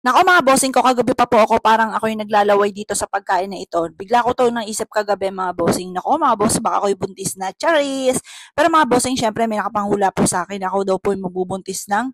Naku mga bossing ko, kagabi pa po ako parang ako yung naglalaway dito sa pagkain na ito. Bigla ko to nang isip kagabi mga bossing. Naku mga boss, baka ako'y buntis na. Charis! Pero mga bossing, syempre may nakapanghula po sa akin. Ako daw po yung mabubuntis ng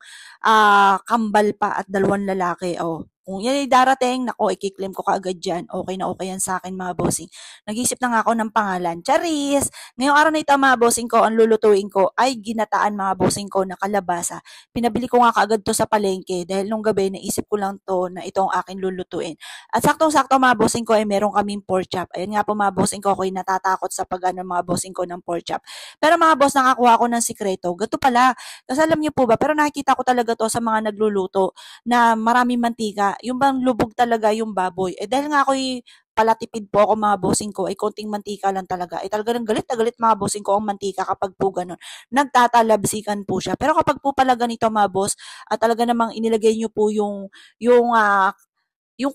kambal pa at dalawang lalaki. Oh. Kung yan ay darating, naku, ikiklaim ko kaagad dyan. Okay na okay yan sa akin mga bossing. Nag-isip na nga ako ng pangalan. Charis! Ngayong araw na ito mga bossing ko, ang lulutuin ko ay ginataan mga bossing ko na kalabasa. Pinabili ko nga kaagad to sa palengke dahil nung gabi naisip ko lang to na itong aking lulutuin. At saktong-sakto mga bossing ko ay meron kaming pork chop. Ayun nga po mga bossing ko, ako'y natatakot sa pag-ano mga bossing ko ng pork chop. Pero mga boss, nakakuha ko ng sikreto. Gato pala. Kasi alam niyo po ba, pero nakikita ko talaga to sa mga nagluluto na maraming mantika. Yung bang lubog talaga yung baboy. Eh dahil nga ako'y palatipid po ako mga bossing ko ay konting mantika lang talaga. Ay talaga ng galit na galit mga bossing ko ang mantika kapag po ganun. Nagtatalabsikan po siya. Pero kapag po pala ganito mga boss, at talaga namang inilagay niyo po yung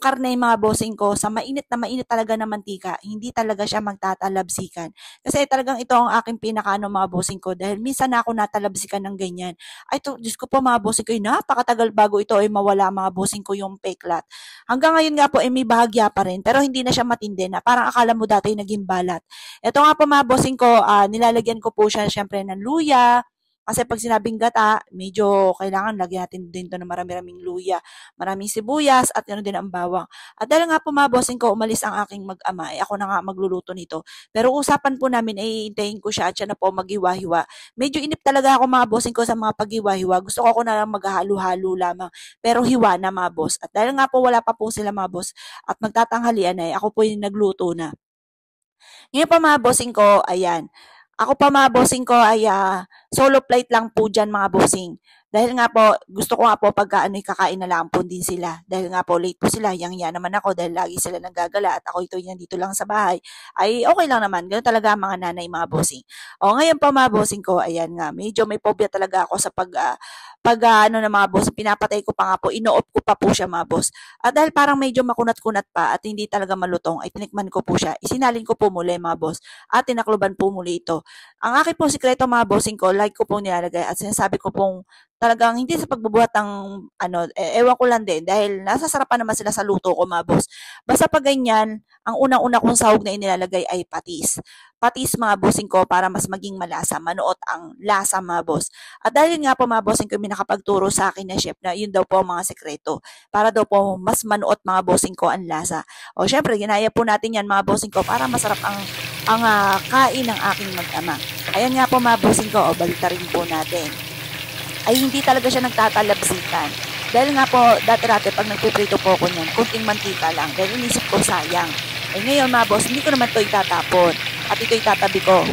karne mga bossing ko sa mainit na mainit talaga na mantika, hindi talaga siya magtatalabsikan. Kasi talagang ito ang aking pinakaano mga bossing ko dahil minsan na ako natalabsikan ng ganyan. Ay to, Diyos ko po mga bossing ko, napakatagal bago ito ay mawala mga bossing ko yung peklat. Hanggang ngayon nga po ay may bahagya pa rin pero hindi na siya matindi na parang akala mo dati naging balat. Ito nga po mga bossing ko, nilalagyan ko po siya syempre ng luya, kasi pag sinabing gata, medyo kailangan lagyan natin din to ng marami-raming luya, maraming sibuyas, at ano din ang bawang. At dahil nga po mga bossing ko, umalis ang aking mag-ama, ako na nga magluluto nito. Pero usapan po namin, ay hintayin ko siya at siya na po maghiwa-hiwa. Medyo inip talaga ako mga bossing ko sa mga paghiwa-hiwa. Gusto ko na lang maghalo-halo lamang. Pero hiwa na mga boss. At dahil nga po wala pa po sila mga boss at magtatanghalian ay ako po yung nagluto na. Ngayon pa mga bossing ko, ayan. Ako pa mga bossing ko ay solo plate lang po dyan mga bossing. Dahil nga po, gusto ko nga po pagka ano'y kakain na lang po din sila. Dahil nga po late po sila, yang-ya naman ako dahil lagi sila naggagala at ako ito dito lang sa bahay. Ay okay lang naman, ganun talaga ang mga nanay mga bossing. O ngayon pa mga bossing ko, ayan nga, medyo may phobia talaga ako sa ano na mga boss, pinapatay ko pa nga po, ino-off ko pa po siya mga boss. At dahil parang medyo makunat-kunat pa at hindi talaga malutong, ay tinikman ko po siya. Isinalin ko po muli mga boss at tinakluban po muli ito. Ang akin pong sikreto mga bossing ko, like ko pong nilalagay at sinasabi ko pong talagang hindi sa pagbubuhat ng ano, ewan ko lang din dahil nasasarapan naman sila sa luto ko mga boss. Basta pag ganyan, ang unang-una kong sahog na inilalagay ay patis. Patis mga bossing ko para mas maging malasa, manuot ang lasa mga boss. At dahil nga po mga bossing ko may nakapagturo sa akin na chef na yun daw po ang mga sekreto para daw po mas manuot mga bossing ko ang lasa. O syempre, ginaya po natin yan mga bossing ko para masarap ang kain ng aking mag-ama. Ayan nga po mga bossing ko, o balita rin po natin. Ay hindi talaga siya nagtatalabsikan. Dahil nga po, dati-dati pag nagpiprito po ako niyan, kunting mantika lang. Dahil inisip ko sayang. Eh ngayon mga boss, hindi ko naman ito itatapon. At ito itatabi ko